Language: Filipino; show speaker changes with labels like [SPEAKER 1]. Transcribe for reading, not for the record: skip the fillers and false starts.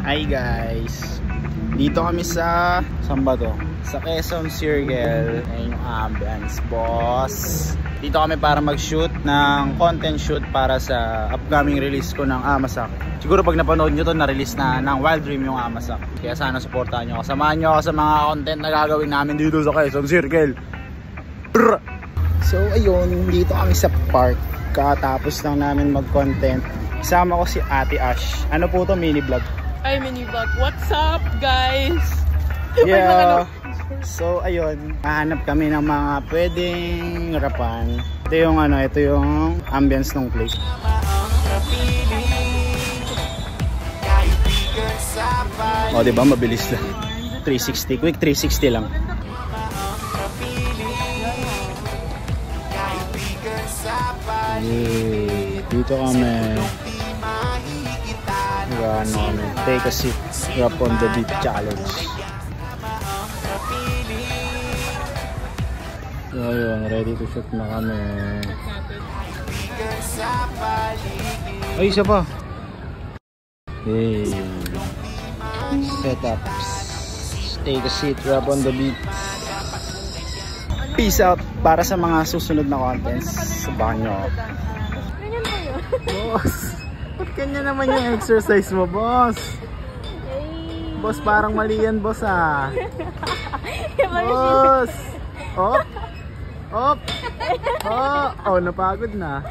[SPEAKER 1] Hi guys, dito kami sa saan ba to? Sa Quezon Circle. Ayun yung ambience, boss. Dito kami para mag-shoot ng content shoot para sa upcoming release ko ng Amasak. Siguro pag napanood nyo to, na-release na ng Wild Dream yung Amasak. Kaya sana supportahan nyo. Samahan nyo ako sa mga content na gagawin namin dito sa Quezon Circle. Brr! So ayun, dito kami sa park. Katapos lang namin mag-content. Isama ko si Ate Ash. Ano po to, mini vlog?
[SPEAKER 2] Ay, mini vlog. What's up, guys?
[SPEAKER 1] Yeah. So ayun, hahanap kami ng mga pwedeng harapan. Ito yung ito yung ambience ng place. Oh, di ba mabilis lang. 360, quick 360 lang. Yeah, dito kami. Take a seat, drop on the beat challenge. So ayun, ready to shoot na kami. Ay, isa pa. Hey, setups. Take a seat, drop on the beat. Peace out para sa mga susunod na contents. Subahan nyo. Boss, ba't kanya naman yung exercise mo, boss? Boss, parang mali yan, boss, ah. Boss! Op! Op! Oh, napagod na.